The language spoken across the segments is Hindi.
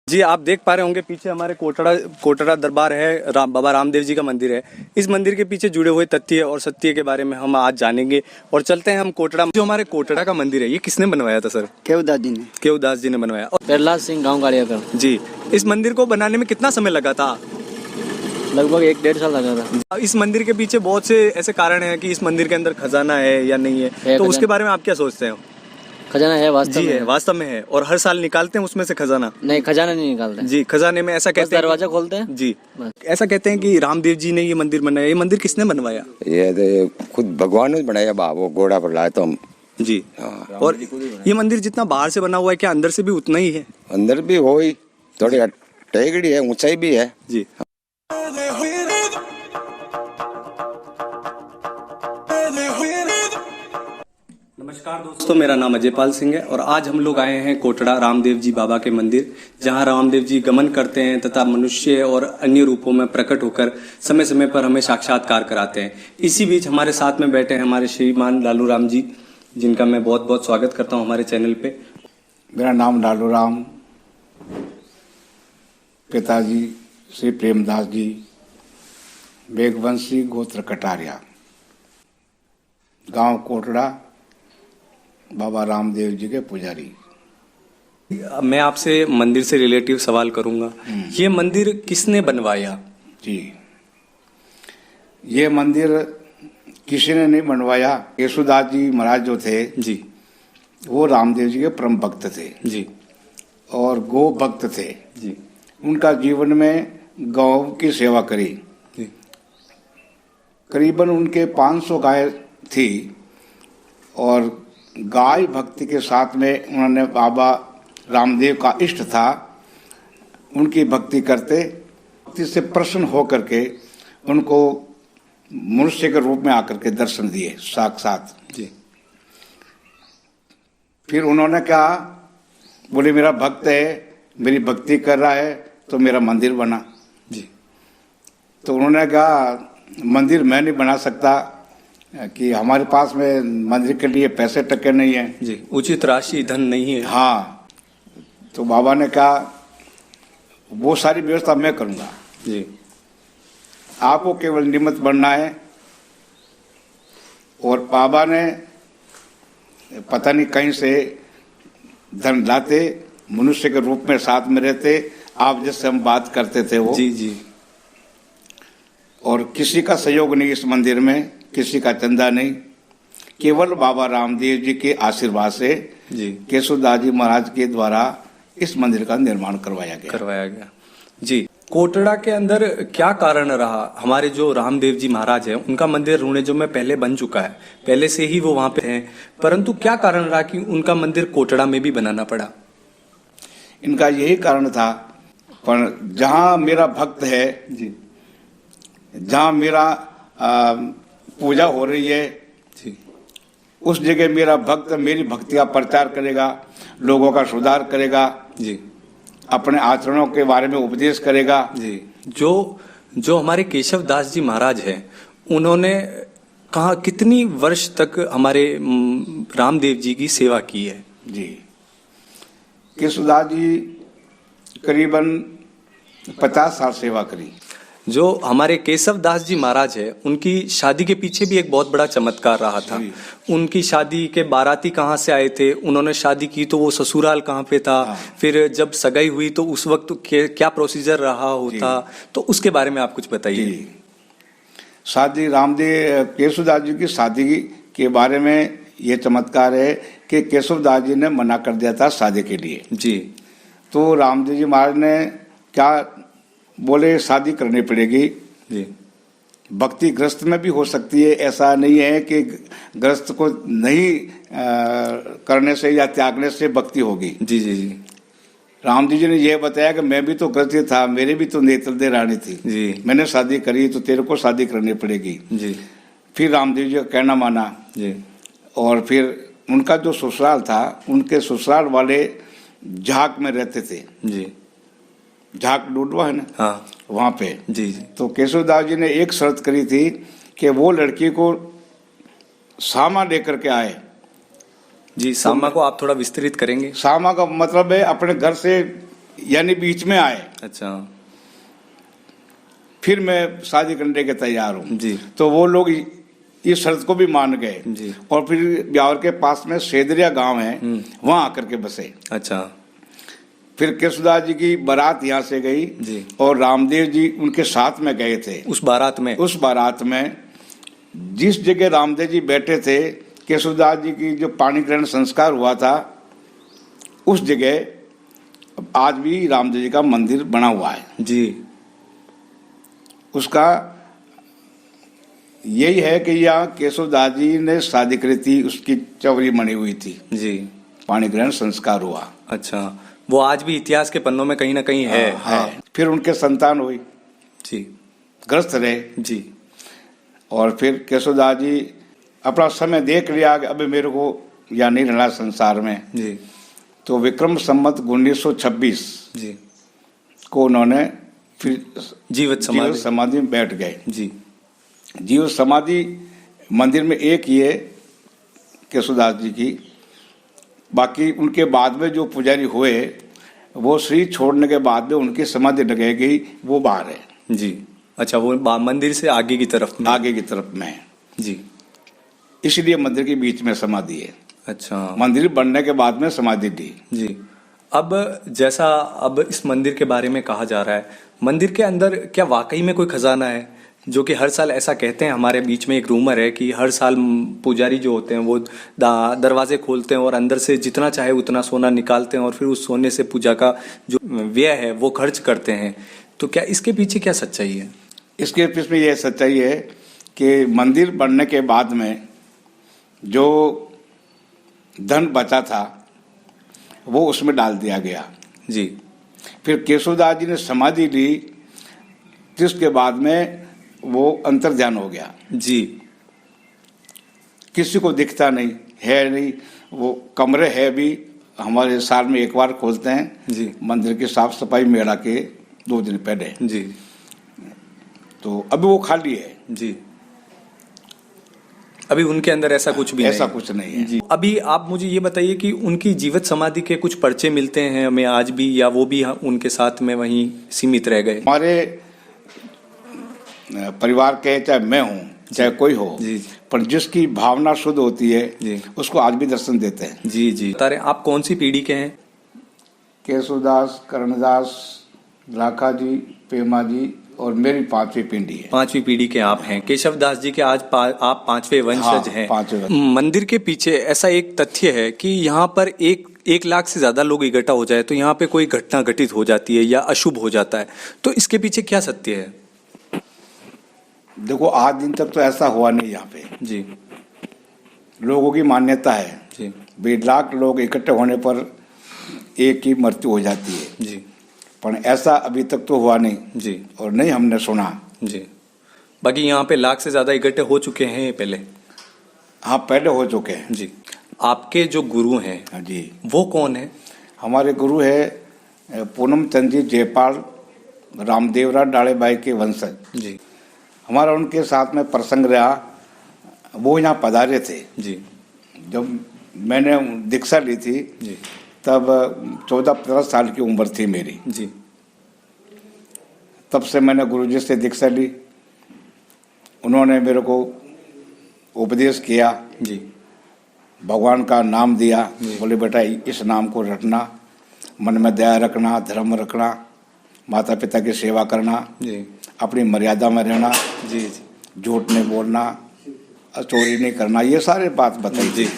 जी, आप देख पा रहे होंगे पीछे हमारे कोटड़ा दरबार है, बाबा रामदेव जी का मंदिर है। इस मंदिर के पीछे जुड़े हुए तथ्य और सत्य के बारे में हम आज जानेंगे और चलते हैं हम कोटड़ा। जो हमारे कोटड़ा का मंदिर है, ये किसने बनवाया था सर? केवदास जी ने। केवदास जी ने बनवाया। प्रहलाद सिंह गाँव गाड़िया का। जी, इस मंदिर को बनाने में कितना समय लगा था? लगभग 1-1.5 साल लगा था। इस मंदिर के पीछे बहुत से ऐसे कारण हैं कि इस मंदिर के अंदर खजाना है या नहीं है, तो उसके बारे में आप क्या सोचते हैं? खजाना है वास्तव में। है, वास्तव में है। और हर साल निकालते हैं उसमें से खजाना? नहीं, खजाना नहीं निकालते जी, खजाने में ऐसा कहते हैं, दरवाजा खोलते हैं जी। ऐसा कहते हैं कि रामदेव जी ने ये मंदिर बनाया। ये मंदिर किसने बनवाया? ये खुद भगवान ने बनाया, वो घोड़ा पर लाया तो हम। जी। और ये मंदिर जितना बाहर से बना हुआ है, क्या अंदर से भी उतना ही है? अंदर भी हो ही, थोड़ी टेकड़ी है, ऊंचाई भी है। जी। नमस्कार दोस्तों, मेरा नाम अजयपाल सिंह है और आज हम लोग आए हैं कोटड़ा रामदेव जी बाबा के मंदिर, जहां रामदेव जी गमन करते हैं तथा मनुष्य और अन्य रूपों में प्रकट होकर समय समय पर हमें साक्षात्कार कराते हैं। इसी बीच हमारे साथ में बैठे हैं हमारे श्रीमान लालू राम जी, जिनका मैं बहुत बहुत स्वागत करता हूं हमारे चैनल पे। मेरा नाम लालू राम, पिताजी श्री प्रेमदास जी, मेघवंशी गोत्र कटारिया, गांव कोटड़ा, बाबा रामदेव जी के पुजारी। मैं आपसे मंदिर से रिलेटिव सवाल करूंगा। ये मंदिर किसने बनवाया? जी, ये मंदिर किसी ने नहीं बनवाया। केशवदास जी महाराज जो थे जी, वो रामदेव जी के परम भक्त थे जी और गौ भक्त थे जी। उनका जीवन में गौ की सेवा करी। जी। करीबन उनके 500 गाय थी और गाय भक्ति के साथ में उन्होंने बाबा रामदेव का इष्ट था, उनकी भक्ति करते, भक्ति से प्रसन्न होकर के उनको मनुष्य के रूप में आकर के दर्शन दिए साक्षात। जी। फिर उन्होंने कहा, बोले मेरा भक्त है, मेरी भक्ति कर रहा है तो मेरा मंदिर बना। जी। तो उन्होंने कहा मंदिर मैं नहीं बना सकता कि हमारे पास में मंदिर के लिए पैसे टके नहीं है जी, उचित राशि धन नहीं है। हाँ, तो बाबा ने कहा वो सारी व्यवस्था मैं करूँगा, जी। आपको केवल निमित्त बनना है। और बाबा ने पता नहीं कहीं से धन लाते, मनुष्य के रूप में साथ में रहते, आप जैसे हम बात करते थे वो। जी जी। और किसी का सहयोग नहीं इस मंदिर में, किसी का चंदा नहीं, केवल बाबा रामदेव जी के आशीर्वाद से जी, केशवदास जी महाराज के द्वारा इस मंदिर का निर्माण करवाया गया। जी। कोटड़ा के अंदर क्या कारण रहा? हमारे जो रामदेव जी महाराज हैं, उनका मंदिर रूणेजो में पहले बन चुका है, पहले से ही वो वहां पे हैं, परंतु क्या कारण रहा कि उनका मंदिर कोटड़ा में भी बनाना पड़ा? इनका यही कारण था, पर जहाँ मेरा भक्त है जी, जहाँ मेरा पूजा हो रही है जी, उस जगह मेरा भक्त मेरी भक्ति का प्रचार करेगा, लोगों का सुधार करेगा जी, अपने आचरणों के बारे में उपदेश करेगा। जी। जो हमारे केशव दास जी महाराज हैं, उन्होंने कहा कितनी वर्ष तक हमारे रामदेव जी की सेवा की है? जी, केशवदास जी करीबन 50 साल सेवा करी। जो हमारे केशव दास जी महाराज है, उनकी शादी के पीछे भी एक बहुत बड़ा चमत्कार रहा था। उनकी शादी के बाराती कहाँ से आए थे, उन्होंने शादी की तो वो ससुराल कहाँ पे था, फिर जब सगाई हुई तो उस वक्त क्या प्रोसीजर रहा होता, तो उसके बारे में आप कुछ बताइए। शादी रामदेव केशवदास जी की शादी के बारे में ये चमत्कार है कि केशवदास जी ने मना कर दिया था शादी के लिए। जी। तो रामदेव जी महाराज ने क्या बोले, शादी करनी पड़ेगी। जी। भक्ति ग्रस्त में भी हो सकती है, ऐसा नहीं है कि ग्रस्त को नहीं करने से या त्यागने से भक्ति होगी। जी जी जी। रामदेव जी ने यह बताया कि मैं भी तो ग्रस्त था, मेरे भी तो नेत्र दे रानी थी जी, मैंने शादी करी तो तेरे को शादी करनी पड़ेगी। जी। फिर रामदेव जी का कहना माना जी। और फिर उनका जो ससुराल था, उनके ससुराल वाले झाक में रहते थे। जी। झाक डूडवा है ना, हाँ, वहां पे। जी जी। तो केशवदास जी ने एक शर्त करी थी कि वो लड़की को सामा लेकर के आए। जी, सामा को आप थोड़ा विस्तृत करेंगे? सामा का मतलब है अपने घर से यानी बीच में आए, अच्छा फिर मैं शादी करने के तैयार हूँ, जी तो वो लोग इस शर्त को भी मान गए जी। और फिर ब्यावर के पास में सेदरिया गांव है, वहां आकर के बसे। अच्छा फिर केशवदास जी की बारात यहाँ से गई जी। और रामदेव जी उनके साथ में गए थे। उस बारात में उस बारात में जिस जगह रामदेव जी बैठे थे, केशवदास जी की जो पाणी ग्रहण संस्कार हुआ था, उस जगह आज भी रामदेव जी का मंदिर बना हुआ है जी। उसका यही है कि यहाँ केशवदास जी ने शादी करी थी, उसकी चौरी बनी हुई थी, जी पाणी ग्रहण संस्कार हुआ। अच्छा, वो आज भी इतिहास के पन्नों में कहीं ना कहीं है। हाँ। फिर उनके संतान हुई, जी ग्रस्त रहे जी। और फिर केशवदास जी अपना समय देख लिया कि अब मेरे को या नहीं रहना संसार में, जी तो विक्रम संवत 1926 जी को उन्होंने फिर जीवित समाधि समाधि में बैठ गए। जी जीव समाधि मंदिर में एक ही है केशवदास जी की, बाकी उनके बाद में जो पुजारी हुए वो शरीर छोड़ने के बाद में उनकी समाधि लगाई गई, वो बाहर है जी। अच्छा, वो मंदिर से आगे की तरफ में? आगे की तरफ में है जी, इसलिए मंदिर के बीच में समाधि है। अच्छा मंदिर बनने के बाद में समाधि दी। जी। अब जैसा अब इस मंदिर के बारे में कहा जा रहा है, मंदिर के अंदर क्या वाकई में कोई खजाना है? जो कि हर साल ऐसा कहते हैं, हमारे बीच में एक रूमर है कि हर साल पुजारी जो होते हैं वो दरवाजे खोलते हैं और अंदर से जितना चाहे उतना सोना निकालते हैं और फिर उस सोने से पूजा का जो व्यय है वो खर्च करते हैं। तो क्या इसके पीछे क्या सच्चाई है? इसके पीछे यह सच्चाई है कि मंदिर बनने के बाद में जो धन बचा था वो उसमें डाल दिया गया। जी। फिर केशवदास जी ने समाधि ली, जिसके बाद में वो अंतर्ध्यान हो गया। जी। किसी को दिखता नहीं है, नहीं वो कमरे है भी हमारे साल में एक बार खोलते हैं जी। मंदिर की साफ सफाई मेला के 2 दिन पहले। जी। तो अभी वो खाली है। जी। अभी उनके अंदर ऐसा कुछ भी ऐसा नहीं। कुछ नहीं है जी। अभी आप मुझे ये बताइए कि उनकी जीवित समाधि के कुछ पर्चे मिलते हैं हमें आज भी, या वो भी उनके साथ में वहीं सीमित रह गए? हमारे परिवार के चाहे मैं हूँ चाहे कोई हो, जी। पर जिसकी भावना शुद्ध होती है जी। उसको आज भी दर्शन देते हैं। जी जी। बता रहे आप कौन सी पीढ़ी के हैं? केशवदास, कर्णदास, लाखा जी, पेमा जी और मेरी 5वीं पीढ़ी है। 5वीं पीढ़ी के आप हैं। केशवदास जी के आज आप 5वें वंशज हाँ, हैं। 5वें वंशज। मंदिर के पीछे ऐसा एक तथ्य है कि यहाँ पर 1 लाख से ज्यादा लोग इकट्ठा हो जाए तो यहाँ पे कोई घटना घटित हो जाती है या अशुभ हो जाता है, तो इसके पीछे क्या सत्य है? देखो, आज दिन तक तो ऐसा हुआ नहीं। यहाँ पे जी। लोगों की मान्यता है जी। 2 लाख लोग इकट्ठे होने पर एक की मृत्यु हो जाती है, जी। पर ऐसा अभी तक तो हुआ नहीं जी। और नहीं हमने सुना। जी। बाकी यहाँ पे 1 लाख से ज्यादा इकट्ठे हो चुके हैं पहले? हाँ, पहले हो चुके हैं। जी। आपके जो गुरु हैं हाँ जी। वो कौन है? वो गुरु है पूनम चंद जी जयपाल, रामदेवरा डालेबाई के वंशज। जी। हमारा उनके साथ में प्रसंग रहा, वो यहाँ पधारे थे। जी। जब मैंने दीक्षा ली थी जी। तब 14-15 साल की उम्र थी मेरी। जी। तब से मैंने गुरुजी से दीक्षा ली। उन्होंने मेरे को उपदेश किया, जी। भगवान का नाम दिया। बोले बेटा इस नाम को रखना, मन में दया रखना, धर्म रखना, माता पिता की सेवा करना, जी। अपनी मर्यादा में रहना, जी। जी। झूठ नहीं बोलना, चोरी नहीं करना, ये सारे बात बताई जी।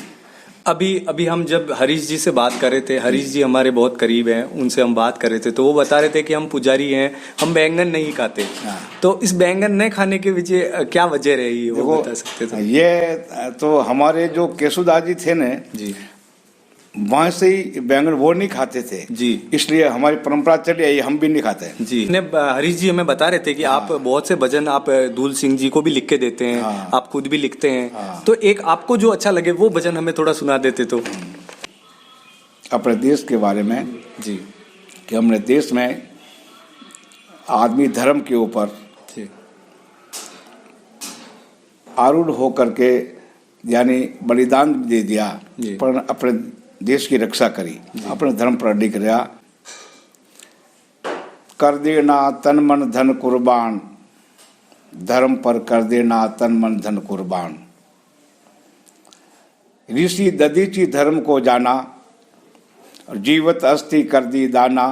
अभी हम जब हरीश जी से बात कर रहे थे, हरीश जी हमारे बहुत करीब हैं, उनसे हम बात कर रहे थे तो वो बता रहे थे कि हम पुजारी हैं, हम बैंगन नहीं खाते। हाँ। तो इस बैंगन नहीं खाने के पीछे क्या वजह रही, वो बता सकते थे? ये तो हमारे जो केशवदास जी थे न जी, वहाँ से ही बैंगन वो नहीं खाते थे जी, इसलिए हमारी परंपरा चली आई, हम भी नहीं खाते जी। हरीश जी हमें बता रहे थे कि आप बहुत से भजन आप दूल सिंह जी को भी लिख के देते हैं, हाँ। आप खुद भी लिखते हैं। हाँ। तो एक आपको जो अच्छा लगे वो भजन हमें थोड़ा सुना देते तो। अपने देश के बारे में जी, कि हमने देश में आदमी धर्म के ऊपर जी, आरूढ़ होकर के यानी बलिदान दे दिया, जी। पर अपने देश की रक्षा करी, अपने धर्म पर अडिग रहा। कर देना तन मन धन कुर्बान, धर्म पर कर देना तन मन धन कुर्बान। ऋषि दधीचि धर्म को जाना और जीवत अस्थि कर दी दाना,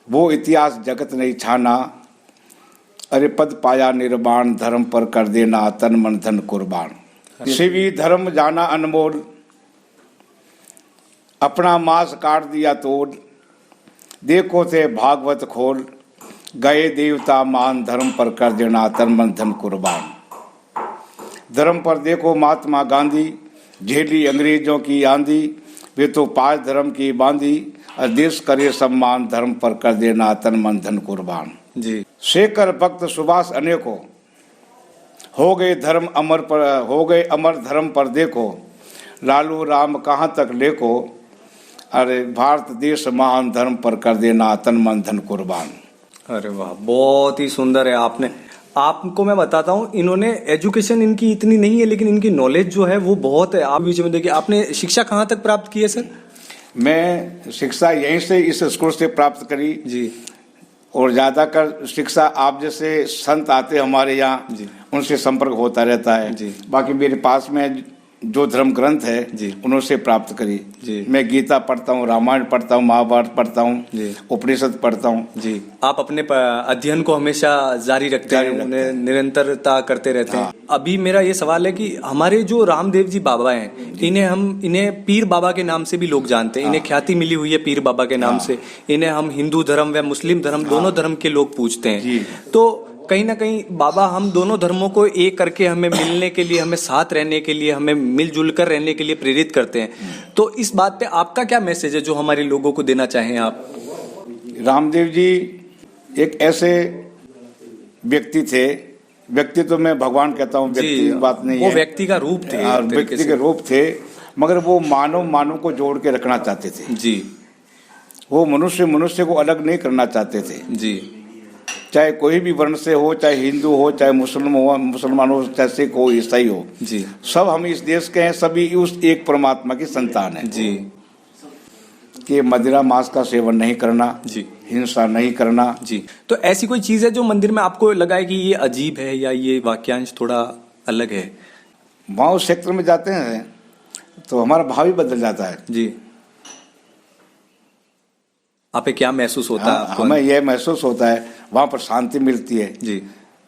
वो इतिहास जगत नहीं छाना, अरे पद पाया निर्वाण, धर्म पर कर देना तन मन धन कुर्बान। शिवी धर्म जाना अनमोल, अपना मांस काट दिया तोड़, देखो थे भागवत खोल, गए देवता मान, धर्म पर कर देना तन मन धन कुर्बान। धर्म पर देखो महात्मा गांधी, झेली अंग्रेजों की आंधी, वे तो पांच धर्म की बांधी, और देश करे सम्मान, धर्म पर कर देना तन मन धन कुर्बान। जी। शेखर भक्त सुभाष अनेकों, हो गए अमर धर्म पर देखो, लालू राम कहाँ तक लेको, अरे भारत देश महान, धर्म पर कर देना तन मन धन कुर्बान। अरे वाह, बहुत ही सुंदर है। आपको मैं बताता हूँ, इन्होंने एजुकेशन इनकी इतनी नहीं है, लेकिन इनकी नॉलेज जो है वो बहुत है। आप बीच में देखिए, आपने शिक्षा कहाँ तक प्राप्त की है सर? मैं शिक्षा यहीं से इस स्कूल से प्राप्त करी जी। और ज्यादातर शिक्षा आप जैसे संत आते हमारे यहाँ, उनसे संपर्क होता रहता है जी। बाकी मेरे पास में जो धर्म ग्रंथ है जी, उनसे प्राप्त करी जी। मैं गीता पढ़ता हूँ, रामायण पढ़ता हूँ, महाभारत पढ़ता हूँ, उपनिषद पढ़ता हूँ जी। आप अपने अध्ययन को हमेशा जारी रखते हैं, उन्हें निरंतरता करते रहते हैं। अभी मेरा ये सवाल है कि हमारे जो रामदेव जी बाबा हैं, इन्हें पीर बाबा के नाम से भी लोग जानते हैं। इन्हें ख्याति मिली हुई है पीर बाबा के नाम से। इन्हें हम हिंदू धर्म व मुस्लिम धर्म दोनों धर्म के लोग पूजते हैं। तो कहीं ना कहीं बाबा हम दोनों धर्मों को एक करके हमें मिलने के लिए, हमें साथ रहने के लिए, हमें मिलजुल कर रहने के लिए प्रेरित करते हैं। तो इस बात पे आपका क्या मैसेज है जो हमारे लोगों को देना चाहें आप? रामदेव जी एक ऐसे व्यक्ति थे, व्यक्ति तो मैं भगवान कहता हूँ, व्यक्ति की बात नहीं है, वो व्यक्ति का रूप थे, व्यक्ति के रूप थे, मगर वो मानव को जोड़ के रखना चाहते थे जी। वो मनुष्य को अलग नहीं करना चाहते थे जी। चाहे कोई भी वर्ण से हो, चाहे हिंदू हो, चाहे मुसलमान हो, चाहे सिख हो, ईसाई हो जी, सब हम इस देश के हैं, सभी उस एक परमात्मा की संतान है जी। कि मदिरा मांस का सेवन नहीं करना जी, हिंसा नहीं करना जी। तो ऐसी कोई चीज है जो मंदिर में आपको लगा है कि ये अजीब है या ये वाक्यांश थोड़ा अलग है? वहाँ उस क्षेत्र में जाते हैं तो हमारा भाव ही बदल जाता है जी। आपे क्या महसूस होता है? हमें यह महसूस होता है वहाँ पर शांति मिलती है जी।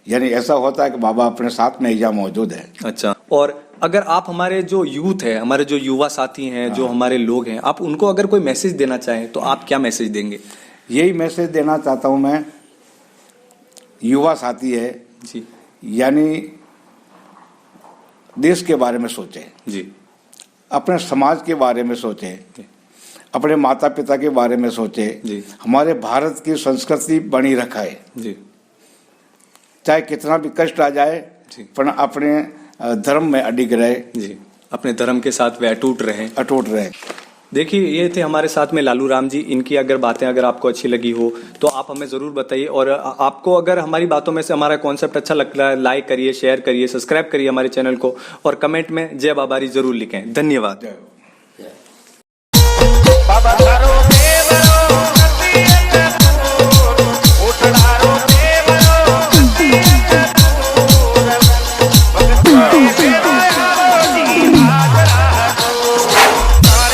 यानी ऐसा होता है कि बाबा अपने साथ में यहाँ मौजूद है। अच्छा, और अगर आप हमारे जो यूथ है, हमारे जो युवा साथी हैं, जो हमारे लोग हैं, आप उनको अगर कोई मैसेज देना चाहें तो आप क्या मैसेज देंगे? यही मैसेज देना चाहता हूँ मैं, युवा साथी है जी, यानी देश के बारे में सोचें जी, अपने समाज के बारे में सोचें, अपने माता पिता के बारे में सोचें, हमारे भारत की संस्कृति बनी रखाए जी, चाहे कितना भी कष्ट आ जाए पर अपने धर्म में अडिग रहे जी, अपने धर्म के साथ वे अटूट रहे। देखिए, ये थे हमारे साथ में लालू राम जी। इनकी अगर बातें अगर आपको अच्छी लगी हो तो आप हमें जरूर बताइए, और आपको अगर हमारी बातों में से हमारा कॉन्सेप्ट अच्छा लग रहा है, लाइक करिए, शेयर करिए, सब्सक्राइब करिए हमारे चैनल को, और कमेंट में जय बाबारी जरूर लिखें। धन्यवाद। बाबा